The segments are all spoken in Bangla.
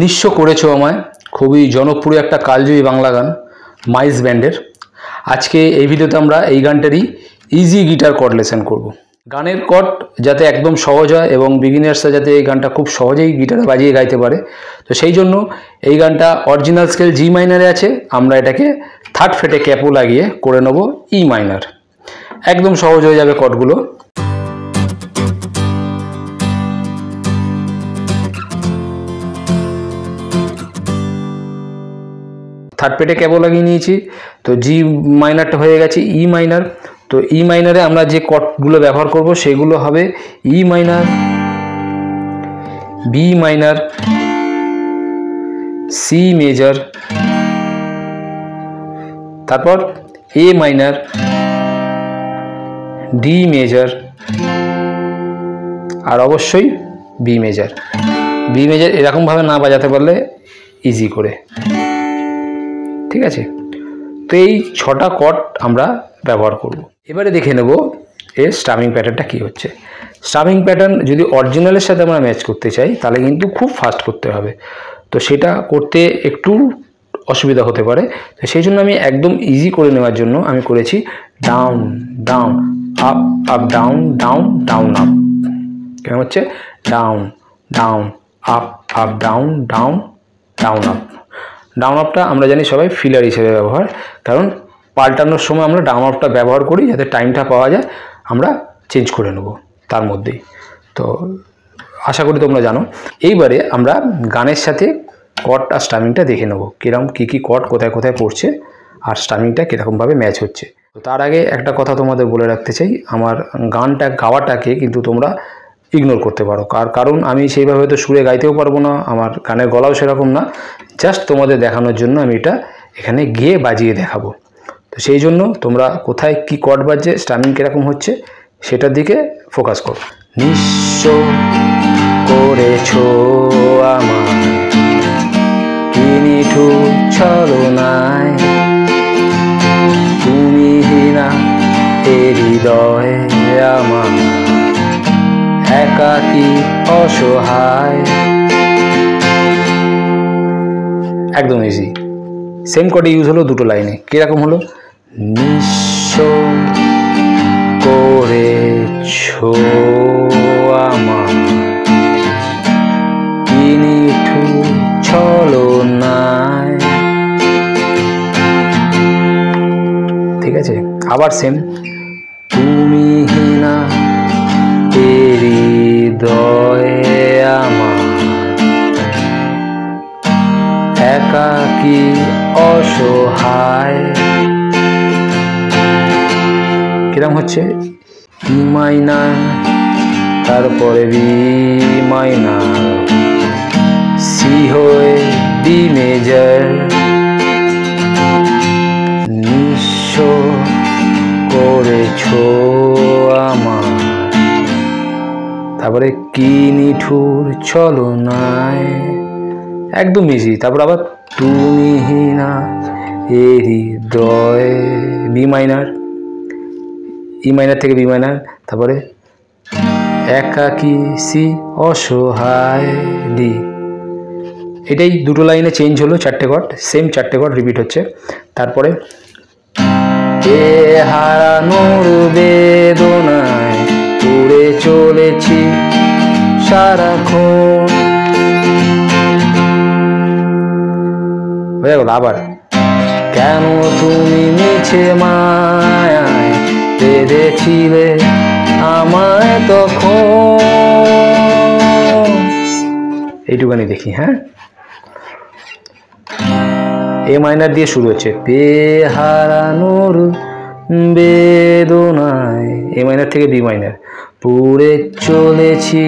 নিঃস্ব করেছো আমায় খুবই জনপ্রিয় একটা কালজয়ী বাংলা গান মাইস ব্যান্ডের। আজকে এই ভিডিওতে আমরা এই গানটারই ইজি গিটার কর্ড লেসন করব। গানের কর্ড যাতে একদম সহজ হয় এবং বিগিনার্সরা যাতে এই গানটা খুব সহজেই গিটারে বাজিয়ে গাইতে পারে, তো সেই জন্য এই গানটা অরিজিনাল স্কেল জি মাইনারে আছে। আমরা এটাকে থার্ড ফ্রেটে ক্যাপও লাগিয়ে করে নেব ই মাইনার। একদম সহজ হয়ে যাবে কর্ডগুলো। থার্ড ফ্রেটে ক্যাপও লাগিয়ে নিয়েছি, তো জি মাইনারটা হয়ে গেছে ই মাইনার। তো ই মাইনারে আমরা যে কর্ডগুলো ব্যবহার করব সেগুলো হবে E minor, B minor, C major, তারপর এ মাইনার, ডি মেজর আর অবশ্যই বি মেজর। বি মেজর এরকমভাবে না বাজাতে পারলে ইজি করে, ঠিক আছে। তো এই 6টা কর্ড আমরা ব্যবহার করব। এবারে দেখে নেব এর স্ট্রামিং প্যাটার্নটা কী হচ্ছে। স্ট্রামিং প্যাটার্ন যদি অরিজিনালের সাথে আমরা ম্যাচ করতে চাই তাহলে কিন্তু খুব ফাস্ট করতে হবে, তো সেটা করতে একটু অসুবিধা হতে পারে। তো সেই জন্য আমি একদম ইজি করে নেওয়ার জন্য আমি করেছি down down up up down down down up. কেমন হচ্ছে? Down down up up down down down up. Down আপটা আমরা জানি সবাই ফিলার হিসেবে ব্যবহার, কারণ পাল্টানোর সময় আমরা ডাউন আপটা ব্যবহার করি যাতে টাইমটা পাওয়া যায়, আমরা চেঞ্জ করে নেব তার মধ্যেই। তো আশা করি তোমরা জানো। এইবারে আমরা গানের সাথে কর্ড আর স্ট্রামিংটা দেখে নেব, কীরকম কী কী কর্ড কোথায় কোথায় পড়ছে আর স্ট্রামিংটা কীরকমভাবে ম্যাচ হচ্ছে। তো তার আগে একটা কথা তোমাদের বলে রাখতে চাই, আমার গানটা গাওয়াটাকে কিন্তু তোমরা ইগনোর করতে পারো, কারণ আমি সেইভাবে তো সুরে গাইতেও পারবো না, আমার গানের গলাও সেরকম না। জাস্ট তোমাদের দেখানোর জন্য আমি এটা এখানে গিয়ে বাজিয়ে দেখাবো। তো সেই জন্য তোমরা কোথায় কি কর্ড বাজছে, স্ট্রামিং কীরকম হচ্ছে সেটার দিকে ফোকাস করো। নিঃস্ব করেছো আমায় কি নিঠুর ছলনায়, তুমি না এ হৃদয় আমার একাকী অসহায়। একদম ইজি। সেম কর্ডে ইউজ হলো দুটো লাইনে। কীরকম হলো? নিঃস্ব করেছো আমায় কি নিঠুর ছলনায়। ঠিক আছে, আবার সেম। তুমি না এ হৃদয় আমার একাকী অসহায়। কিরম হচ্ছে? ই মাইনার, তারপরে বি মাইনার, সি হয়ে ডি মেজর, নিঃস্ব করেছো আমার, তারপরে কি নিঠুর ছলনায়। একদম ইজি। তারপর আবার তুমি না এ হৃদয়, বি মাইনার, ই মাইনার থেকে বি মাইনার, তারপরে একাকী সি অসহায় ডি। এটাই দুটো লাইনে চেঞ্জ হলো, 4টে কর্ড, সেম 4টে কর্ড রিপিট হচ্ছে। তারপরে এ হারানোর বেদনায় উড়ে চলেছি সারাক্ষণ। হয়ে গেল। আবার কেন তুমি মিছে মায়ায় বেঁধেছিলে আমায় তখন। এইটুখানি দেখি। হ্যাঁ, এ মাইনার দিয়ে শুরু হচ্ছে। পে হারানোর বেদনায়, এ মাইনার থেকে বি মাইনার, পুড়ে চলেছি,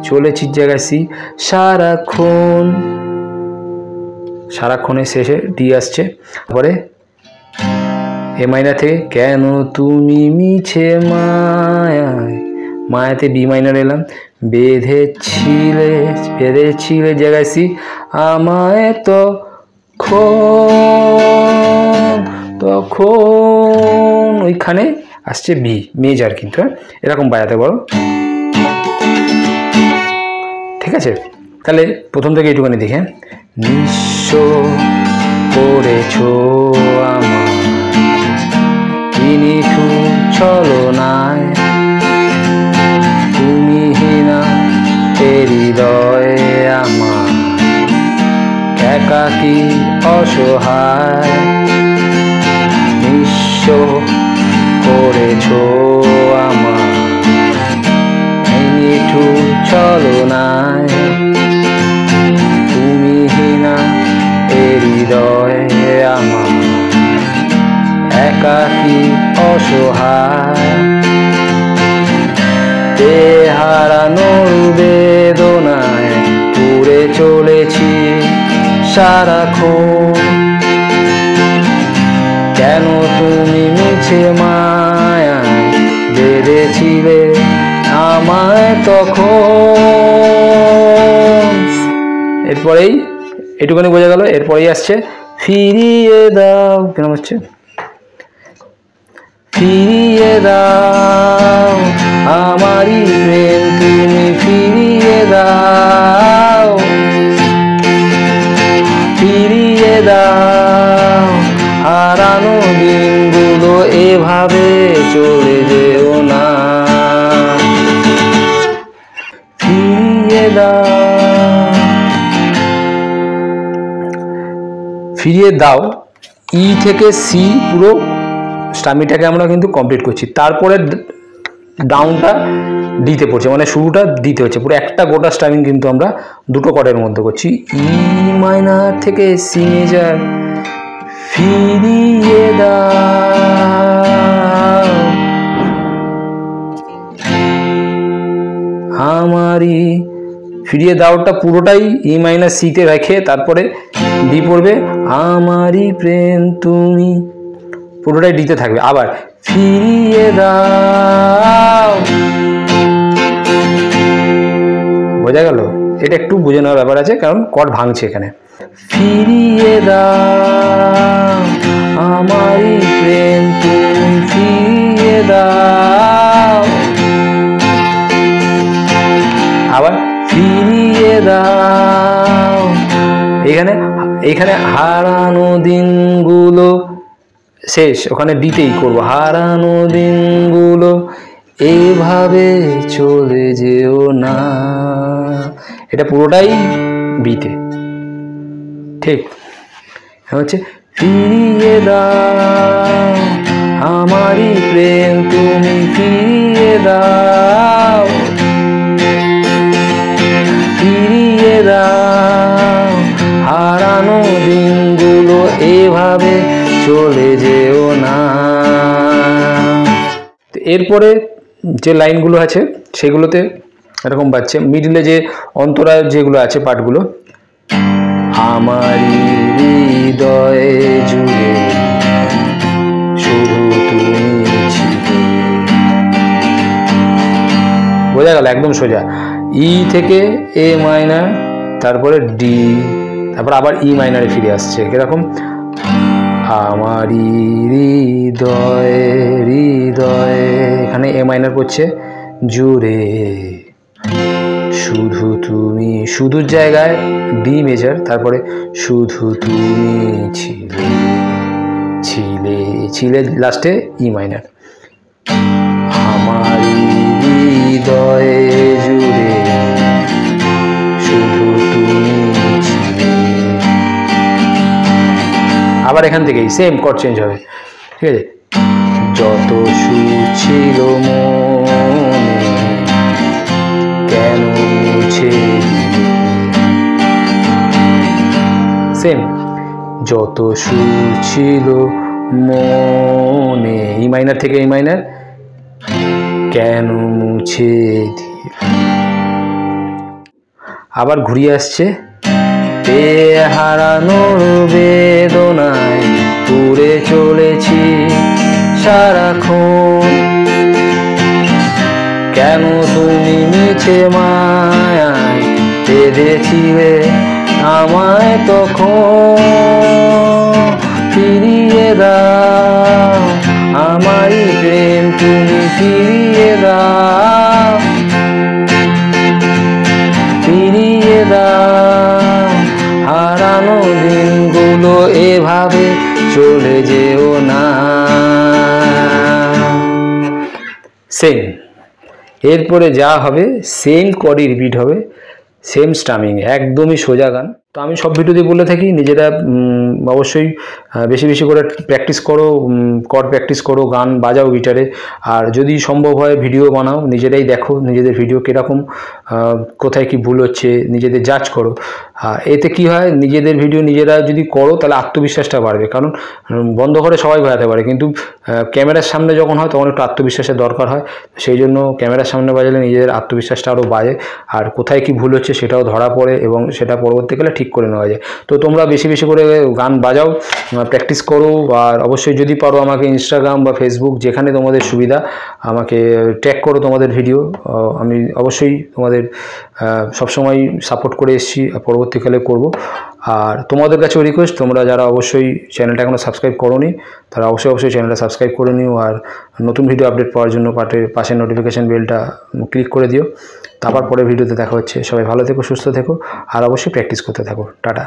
চলেছি জায়গায় সি, সারাক্ষণ, সারাক্ষণের শেষে ডি আসছে। তারপরে এ মাইনার থেকে কেন তুমি মিছে মায়ায়, মায়াতে বি মাইনার এলাম, বেঁধেছিলে জায়গায় সি, আমায় তখন ওইখানে আসছে বি মেজর, কিন্তু এরকম বাজাতে পারো, ঠিক আছে। তাহলে প্রথম থেকে এইটুখানি দেখে, নিঃস্ব করেছো আমার নিঠুর ছলনায়, তুমিহীনা হৃদয়ে আমার একাকী অসহায়, নিঃস্ব করেছো আমার নিঠুর ছলনায়, তুমিহীনা হৃদয়ে আমার একাকী অসহায়, হারানোর বেদনায় পুড়ে চলেছি সারাক্ষণ, কেন তুমি মিছে মায়ায় বেঁধেছিলে আমায় তখন। এরপরেই এটুকুনি বোঝা গেল। এরপরেই আসছে ফিরিয়ে দাও, কেন হচ্ছে ফিরিয়ে দাও আমারই প্রেম তুমি ফিরিয়ে দাও, ফিরিয়ে দাও হারানো দিনগুলো এভাবে চলে যেও না, ফিরিয়ে দাও, ফিরিয়ে দাও। ই থেকে সি পুরো স্টামিটাকে আমরা কিন্তু কমপ্লিট করছি, তারপরে ডাউনটা ডিতে পড়ছে, মানে শুরুটা দিতে হচ্ছে, পুরো একটা গোটা স্টামিং কিন্তু আমরা দুটো কর্ডের মধ্যে করছি। ই মাইনার থেকে সি মেজার, ফিরিয়ে দাও আমারই, ফিরিয়ে দাওটা পুরোটাই ই মাইনার সিতে রেখে তারপরে ডি পড়বে, আমারই প্রেম তুমি, পুরোটাই ডিতে থাকবে। আবার ফিরিয়ে দাও, বোঝা গেল? এটা একটু বুঝে নেওয়ার ব্যাপার আছে, কারণ কর্ড ভাঙছে এখানে। ফিরিয়ে দাও আমারই প্রেম তুমি ফিরিয়ে দাও, আবার ফিরিয়ে দাও, এখানে হারানো দিনগুলো শেষ, ওখানে ডিতেই করবো, হারানো দিনগুলো এভাবে চলে যেও না, এটা পুরোটাই বিতে, ঠিক হচ্ছে। ফিরিয়ে দাও আমারই প্রেম তুমি ফিরিয়ে দাও, ফিরিয়ে দাও হারানো দিনগুলো এভাবে চলে যেও না। এরপরে যে লাইনগুলো আছে সেগুলোতে এরকম বাজছে, মিডলে যে অন্তরা যেগুলো আছে পার্টগুলো, আমারই হৃদয়ে জুড়ে শুধু তুমি ছিলে, বোঝা গেল? একদম সোজা, ই থেকে এ মাইনার, তারপরে ডি, তারপর আবার ই মাইনারে ফিরে আসছে, কিরকম, আমারই হৃদয়ে হৃদয়ে, এখানে এ মাইনার পড়ছে জুড়ে শুধু তুমি, শুধুর জায়গায় ডি মেজর, তারপরে শুধু তুমি ছিলে, ছিলে ছিলে লাস্টে ই মাইনার, আমারই হৃদয়ে জুড়ে শুধু তুমি ছিলে, আবার এখান থেকেই সেম কর্ড চেঞ্জ হবে, ঠিক আছে। যত সুর ছিল মনে কেন মুছে, সেম, যত সুর ছিল মনে, ই মাইনার থেকে ই মাইনার, কেন মুছে দিল, আবার ঘুরিয়ে আসছে, হারানোর বেদনায় পুড়ে চলেছি সারাক্ষণ, কেন তুমি মিছে মায়ায় বেঁধেছিলে আমায় তখন, ফিরিয়ে দাও আমারই প্রেম তুমি ফিরিয়ে দাও, ফিরিয়ে দাও চলে যেও না। সেম, এরপরে যা হবে সেম কর্ডই রিপিট হবে, সেম স্টামিং, একদমই সোজা গান। তো আমি সব ভিডিওতে বলে থাকি নিজেরা অবশ্যই বেশি বেশি করে প্র্যাকটিস করো, কর্ড প্র্যাকটিস করো, গান বাজাও গিটারে। আর যদি সম্ভব হয় ভিডিও বানাও, নিজেরাই দেখো নিজেদের ভিডিও কীরকম, কোথায় কি ভুল হচ্ছে নিজেদের জাজ করো। এতে কি হয়, নিজেদের ভিডিও নিজেরা যদি করো তাহলে আত্মবিশ্বাসটা বাড়বে। কারণ বন্ধ করে সবাই বাজাতে পারে, কিন্তু ক্যামেরার সামনে যখন হয় তখন একটু আত্মবিশ্বাসের দরকার হয়। সেই জন্য ক্যামেরার সামনে বাজালে নিজেদের আত্মবিশ্বাসটা আরও বাড়ে, আর কোথায় কি ভুল হচ্ছে সেটাও ধরা পড়ে এবং সেটা পরবর্তীকালে ঠিক করে নেওয়া যায়। তো তোমরা বেশি বেশি করে গান বাজাও, প্র্যাকটিস করো। আর অবশ্যই যদি পারো আমাকে ইনস্টাগ্রাম বা ফেসবুক যেখানে তোমাদের সুবিধা আমাকে ট্যাগ করো তোমাদের ভিডিও। আমি অবশ্যই তোমাদের সবসময় সাপোর্ট করে এসেছি, পরবর্তীকালে করব। আর তোমাদের কাছেও রিকোয়েস্ট, তোমরা যারা অবশ্যই চ্যানেলটা এখনও সাবস্ক্রাইব করোনি তারা অবশ্যই চ্যানেলটা সাবস্ক্রাইব করে নিও। আর নতুন ভিডিও আপডেট পাওয়ার জন্য পাশের নোটিফিকেশান বেলটা ক্লিক করে দিও। তারপর পরের ভিডিওতে দেখা হচ্ছে। সবাই ভালো থেকো, সুস্থ থেকো, আর অবশ্যই প্র্যাকটিস করতে থাকো। টাটা।